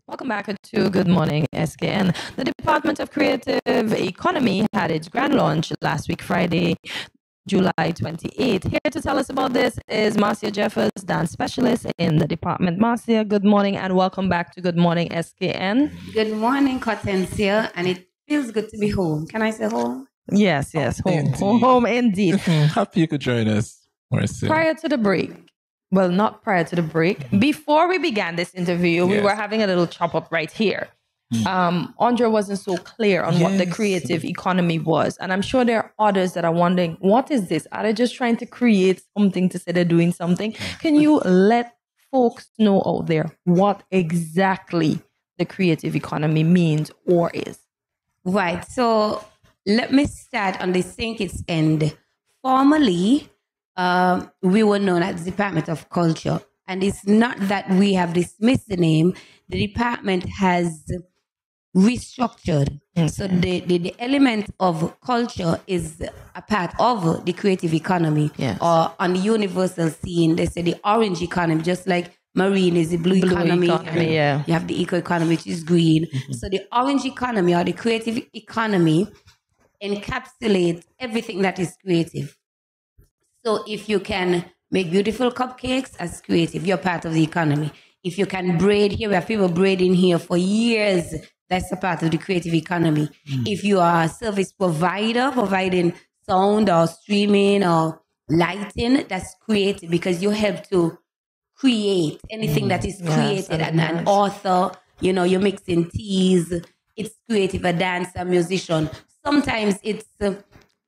Welcome back to Good Morning SKN. The Department of Creative Economy had its grand launch last week, Friday, July 28th. Here to tell us about this is Marcia Jeffers, dance specialist in the department. Marcia, good morning and welcome back to Good Morning SKN. Good morning, Hortensia, and it feels good to be home. Can I say home? Yes, home. Home indeed. Happy you could join us, Marcia. Prior to the break, well, not prior to the break, before we began this interview, we were having a little chop up right here. Andre wasn't so clear on what the creative economy was. And I'm sure there are others that are wondering, what is this? Are they just trying to create something to say they're doing something? Can you let folks know out there what exactly the creative economy means or is? Right. So let me start on the stkitts end. Formerly, we were known as the Department of Culture. And it's not that we have dismissed the name. The department has restructured. So the element of culture is a part of the creative economy. Or on the universal scene, they say the orange economy, just like marine is the blue economy. You have the eco economy, which is green. So the orange economy or the creative economy encapsulates everything that is creative. So if you can make beautiful cupcakes as creative, you're part of the economy. If you can braid here, we have people braiding here for years, that's a part of the creative economy. If you are a service provider, providing sound or streaming or lighting, that's creative because you help to create anything that is created. And an author, you know, you're mixing teas, it's creative, a dancer, a musician. Sometimes it's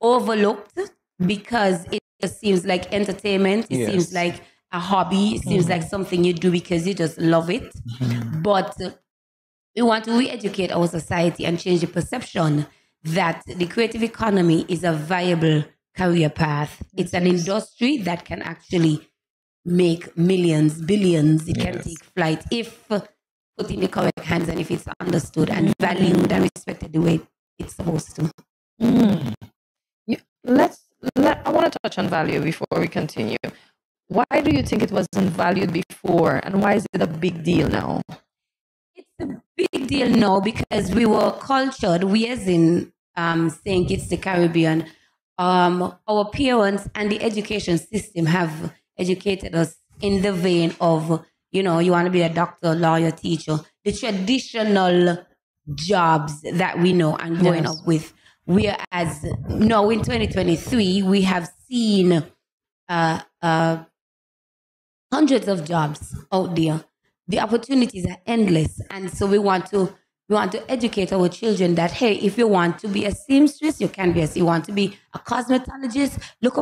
overlooked because it just seems like entertainment. It seems like a hobby. It seems like something you do because you just love it. But we want to re-educate our society and change the perception that the creative economy is a viable career path. It's an industry that can actually make millions, billions. It can take flight if put in the correct hands and if it's understood and valued and respected the way it's supposed to. I want to touch on value before we continue. Why do you think it wasn't valued before and why is it a big deal now? It's a big deal now because we were cultured. We as in saying it's the Caribbean. Our parents and the education system have educated us in the vein of, you know, you want to be a doctor, lawyer, teacher, the traditional jobs that we know and growing up with. Whereas now in 2023, we have seen hundreds of jobs out there. The opportunities are endless. And so we want to educate our children that, hey, if you want to be a seamstress, you can be you want to be a cosmetologist, look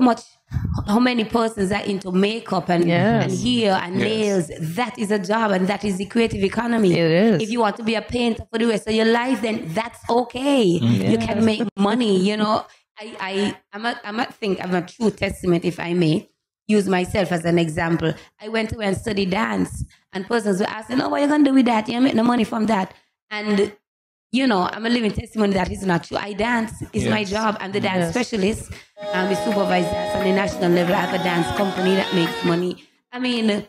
how many persons are into makeup and hair and nails. That is a job and that is the creative economy. It is. If you want to be a painter for the rest of your life, then that's okay. You can make money, you know. I'm a true testament, if I may use myself as an example. I went to and study dance and persons were asking, oh, what are you going to do with that? You make no money from that. And, you know, I'm a living testimony that is not true. I dance. It's my job. I'm the dance specialist. I'm a supervisor on the national level. I have a dance company that makes money. I mean,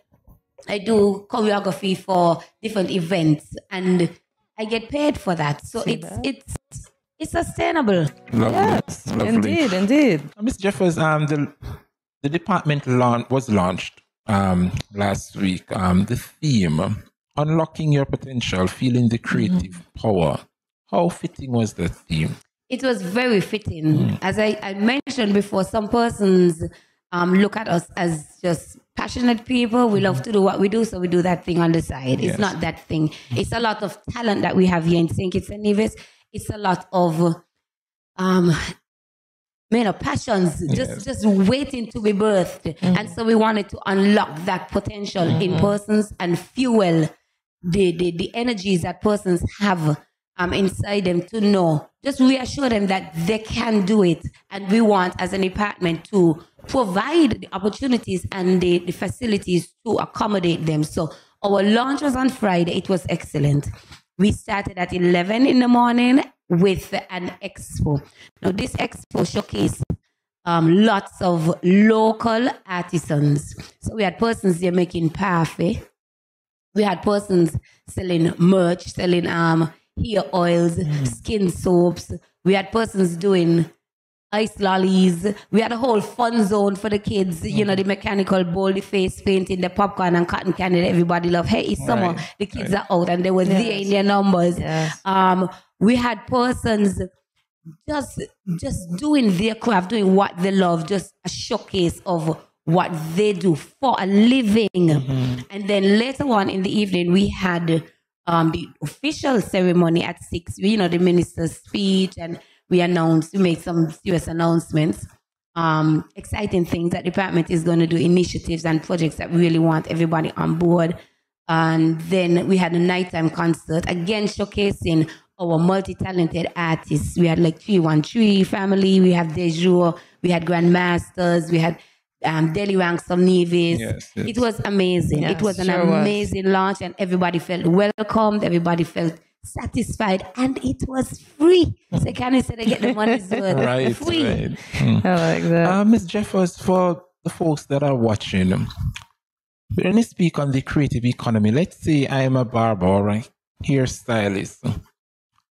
I do choreography for different events and I get paid for that. So it's sustainable. Lovely. Indeed. Ms. Jeffers, the department was launched last week. The theme, Unlocking Your Potential, Feeling the Creative Power. How fitting was the theme? It was very fitting. As I mentioned before, some persons look at us as just passionate people. We love to do what we do, so we do that thing on the side. It's not that thing. It's a lot of talent that we have here in stkittsnevis. It's a lot of passions just waiting to be birthed. And so we wanted to unlock that potential in persons and fuel the energies that persons have inside them to know. Just reassure them that they can do it. And we want, as a department, to provide the opportunities and the facilities to accommodate them. So our launch was on Friday. It was excellent. We started at 11 in the morning with an expo. Now, this expo showcased lots of local artisans. So we had persons there making parfait. We had persons selling merch, selling hair oils, skin soaps. We had persons doing ice lollies. We had a whole fun zone for the kids, you know, the mechanical bull, the face painting, the popcorn and cotton candy that everybody love. Hey, it's summer. The kids are out and they were there in their numbers. Yes. We had persons just doing their craft, doing what they love, just a showcase of what they do for a living. And then later on in the evening, we had the official ceremony at 6, you know, the minister's speech, and we made some serious announcements, exciting things that the department is going to do, initiatives and projects that we really want everybody on board. And then we had a nighttime concert, again showcasing our multi-talented artists. We had like 313 family, we have Dejour, we had Grandmasters, we had Daily Ranks of Nevis. Yes. It was amazing. It was an amazing launch, and everybody felt welcomed, everybody felt satisfied, and it was free. So can you say they get the money's worth? Right, free. right. I like that. Ms. Jeffers, for the folks that are watching, when you speak on the creative economy, let's say I am a barber or a hairstylist.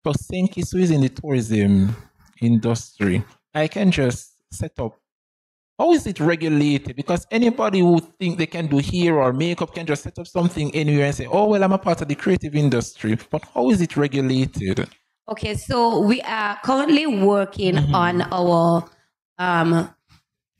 For Stkitts, who is in the tourism industry, I can just set up. How is it regulated? Because anybody who think they can do hair or makeup can just set up something anywhere and say, oh, well, I'm a part of the creative industry. But how is it regulated? Okay, so we are currently working on our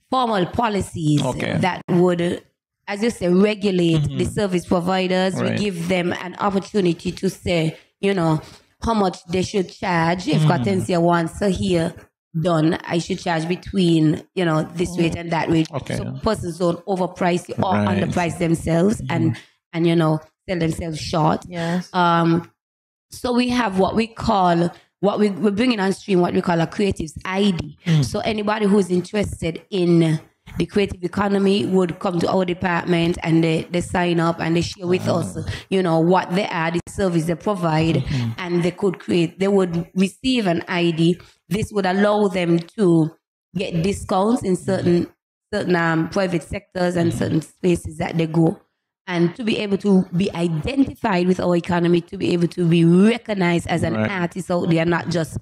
formal policies that would, as you say, regulate the service providers. Right. We give them an opportunity to say, you know, how much they should charge. If Hortensia wants a hair done, I should charge between, you know, this rate and that rate. Okay. So persons don't overprice you or underprice themselves and you know, sell themselves short. Yes. So we have what we call, we're bringing on stream what we call a creatives ID. So anybody who's interested in the creative economy would come to our department and they sign up and they share with us, you know, what they are, the service they provide, and they would receive an ID. This would allow them to get discounts in certain private sectors and certain spaces that they go, and to be able to be identified with our economy, to be able to be recognized as an artist out there, not just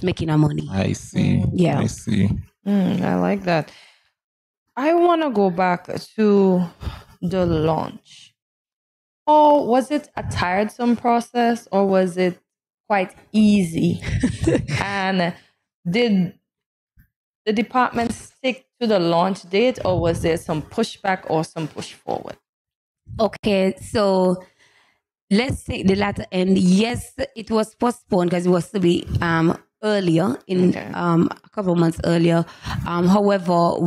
making our money. I see. Yeah. I see. I like that. I want to go back to the launch. Oh, was it a tiresome process or was it quite easy? And did the department stick to the launch date, or was there some pushback or some push forward? Okay, so let's take the latter end. Yes, it was postponed because it was to be earlier, in a couple of months earlier. However,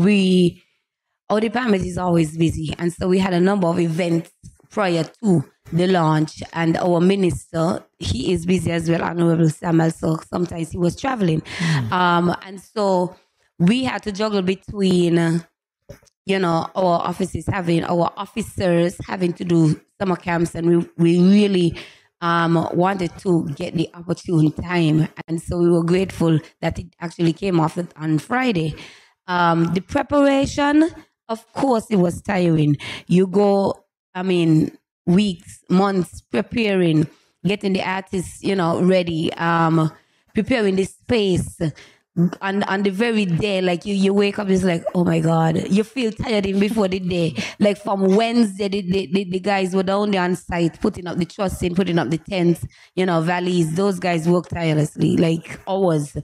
our department is always busy, and so we had a number of events prior to the launch, and our minister, he is busy as well, Honorable Samuel, so sometimes he was traveling. And so we had to juggle between, you know, our officers having to do summer camps, and we really wanted to get the opportune time, and so we were grateful that it actually came off on Friday. The preparation, of course, it was tiring. You go, weeks, months preparing, getting the artists, you know, ready, preparing the space. On the very day, like you wake up, it's like, oh my God, you feel tired even before the day. Like from Wednesday, the guys were down there on site, putting up the trussing, putting up the tents, you know, valleys. Those guys work tirelessly, like hours.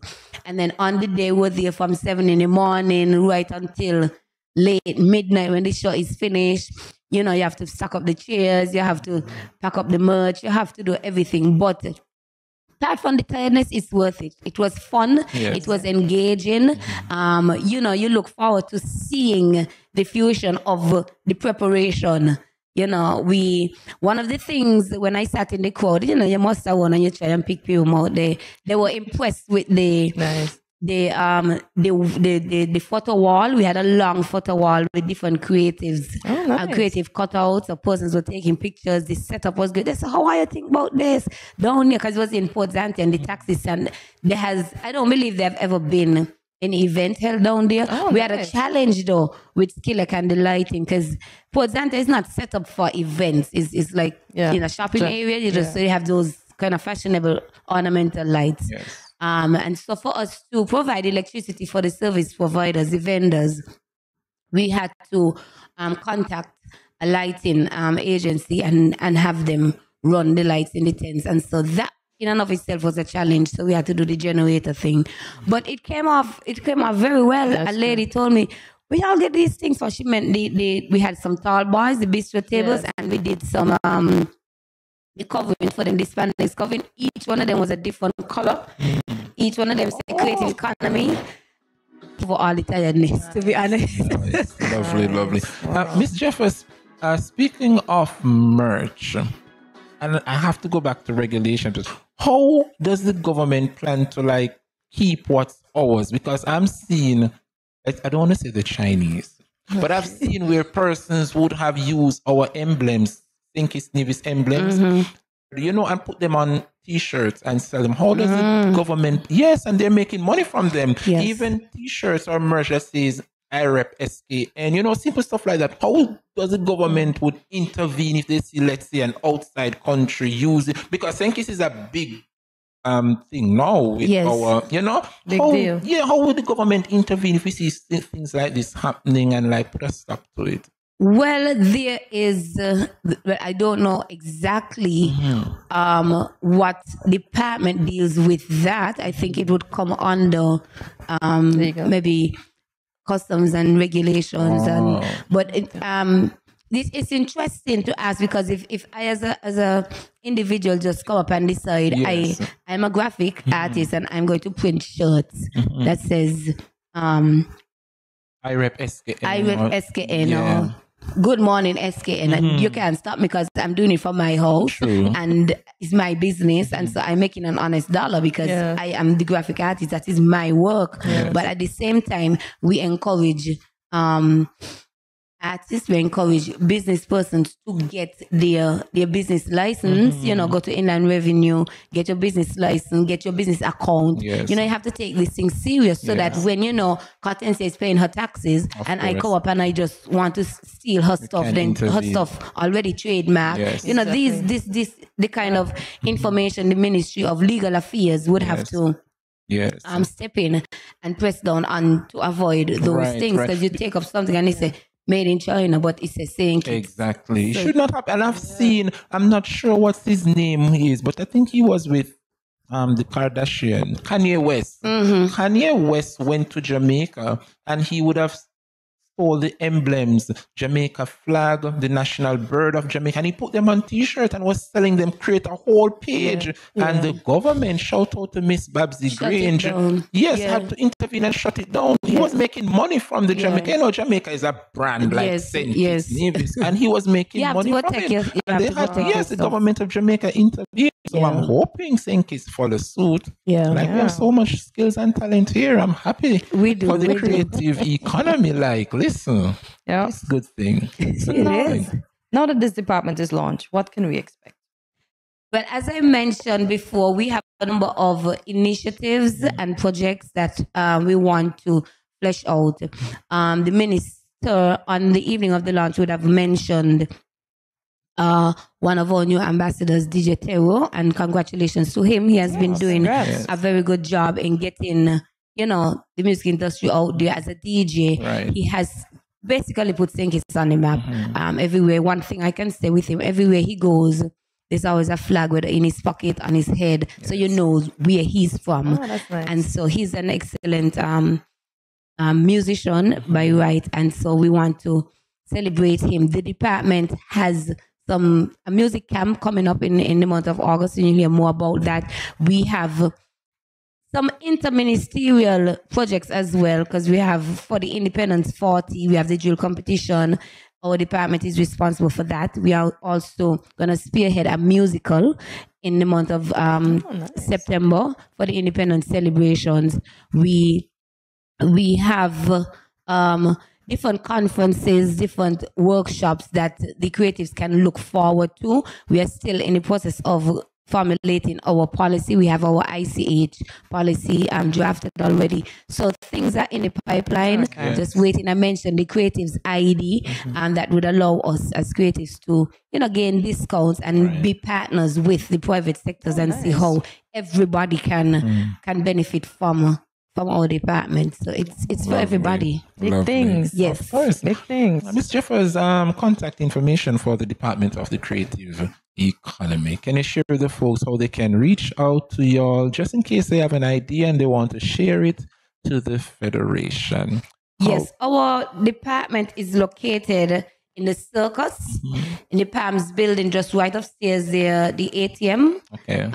And then on the day, we're there from 7 in the morning, right until late midnight when the show is finished. You know, you have to stack up the chairs, you have to pack up the merch, you have to do everything. But apart from the tiredness, it's worth it. It was fun. Yes. It was engaging. You know, you look forward to seeing the fusion of the preparation. You know, one of the things when I sat in the crowd, you know, you must have one and you try and pick people out. They were impressed with the photo wall. We had a long photo wall with different creatives, creative cutouts of persons were taking pictures. The setup was good. They said, how are you think about this down here? Because it was in Port Zante and the taxi stand. I don't believe they've ever been any event held down there. We had a challenge though with Skillet and the lighting, because Port Zanta is not set up for events. It's like in a shopping area. You just have those kind of fashionable ornamental lights. Yes. And so for us to provide electricity for the service providers, the vendors, we had to contact a lighting agency and have them run the lights in the tents. And so that in and of itself was a challenge. So we had to do the generator thing. But it came off very well. A lady told me, we all get these things. So she meant we had some tall bars, the bistro tables, and we did some the covering for them, the Spanish covering. Each one of them was a different color. Each one of them said creative economy. For all the tiredness, to be honest. Lovely, lovely. Miss Jeffers, speaking of merch, and I have to go back to regulations. How does the government plan to keep what's ours? Because I'm seeing, I don't want to say the Chinese, but I've seen where persons would have used our emblems, stkittsnevis emblems, and put them on T-shirts and sell them. How does the government? Yes, and they're making money from them. Yes. Even T-shirts or merch that says I rep SKN, simple stuff like that. How does the government would intervene if they see, let's say, an outside country use it? Because stkitts is a big thing now with our, big deal. Yeah, how would the government intervene if we see things like this happening and put a stop to it? Well, there is, I don't know exactly what department deals with that. I think it would come under maybe customs and regulations. But it's interesting to ask, because if I as a individual just come up and decide I'm a graphic artist and I'm going to print shirts that says I rep SKN. Or Good Morning SKN. And you can't stop me because I'm doing it from my house. And it's my business. And so I'm making an honest dollar because I am the graphic artist. That is my work. But at the same time, we encourage artists, we encourage business persons to get their business license, go to Inland Revenue, get your business license, get your business account. You have to take this thing serious so that when, Hortensia is paying her taxes I come up and I just want to steal her stuff, then her stuff already trademarked. This the kind of information the Ministry of Legal Affairs would have to step in and press down on to avoid those things. Because you take up something and they say, made in China, but it's a saying. Exactly. It should not happen. And I've seen, I'm not sure what his name is, but I think he was with the Kardashian, Kanye West. Kanye West went to Jamaica and he would have stole the emblems, Jamaica flag, the national bird of Jamaica, and he put them on T-shirt and was selling them, create a whole page. And the government, shout out to Miss Babsy Grange, had to intervene and shut it down. He was making money from the Jamaica. Jamaica is a brand like stkittsnevis, and he was making money from it. And they had the government of Jamaica intervened. So I'm hoping stkitts follow suit. We have so much skills and talent here. I'm happy for the creative economy. Listen, it's a good thing. It is. Now that this department is launched, what can we expect? Well, as I mentioned before, we have a number of initiatives and projects that we want to flesh out. The minister on the evening of the launch would have mentioned one of our new ambassadors, DJ Tero, and congratulations to him. He has been doing a very good job in getting the music industry out there as a DJ. He has basically put stkitts on the map everywhere. One thing I can say with him, everywhere he goes, there's always a flag, whether in his pocket, on his head, so you know where he's from. That's nice. And so he's an excellent musician by right, and so we want to celebrate him. The department has a music camp coming up in the month of August, and you'll hear more about that. We have some interministerial projects as well, because we have for the Independence 40, we have the drill competition. Our department is responsible for that. We are also going to spearhead a musical in the month of September for the Independence celebrations. We have different conferences, different workshops that the creatives can look forward to. We are still in the process of formulating our policy. We have our ICH policy drafted already. So things are in the pipeline, just waiting. I mentioned the Creatives ID, and that would allow us as creatives to, gain discounts and be partners with the private sectors and see how everybody can benefit from our department. So it's for everybody. Big things. Yes. Of course. Big things. Ms. Jeffers, contact information for the Department of the Creative Economy. Can you share with the folks how they can reach out to y'all just in case they have an idea and they want to share it to the Federation? Yes, our department is located in the Circus, in the Palms building, just right upstairs there, the ATM. Okay.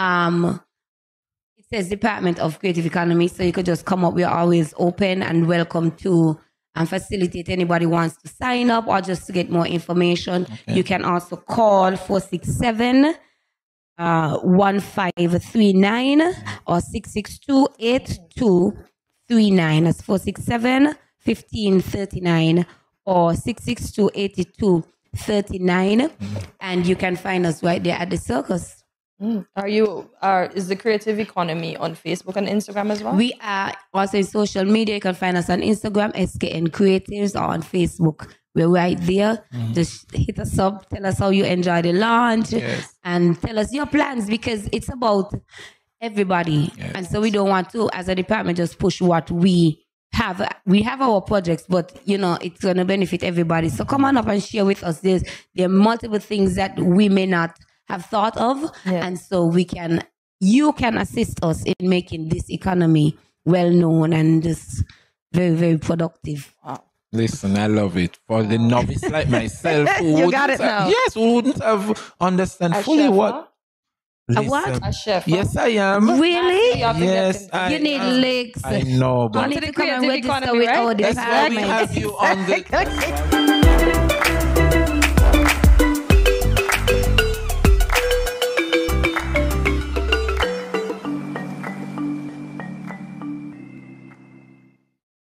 It says Department of Creative Economy, so you could just come up. We're always open and welcome to facilitate anybody who wants to sign up or just to get more information. Okay. You can also call 467 1539 or 662 8239. That's 467 1539 or 662 8239. And you can find us right there at the Circus. Is the Creative Economy on Facebook and Instagram as well? We are also in social media. You can find us on Instagram, SKN Creatives, or on Facebook. We're right there. Just hit us up, tell us how you enjoy the launch, and tell us your plans, because it's about everybody. Yes. And so we don't want to, as a department, just push what we have. We have our projects, but it's going to benefit everybody. So come on up and share with us. There are multiple things that we may not have thought of, and so you can assist us in making this economy well known and just very, very productive. Wow. Listen, I love it. For the novice like myself, you got it now. Yes, who wouldn't have understand fully chef, what. Listen, a what? A chef. Yes, I am. Really? Yes, you need legs. I know, but you need to come and register with our department. That's why we have you on the.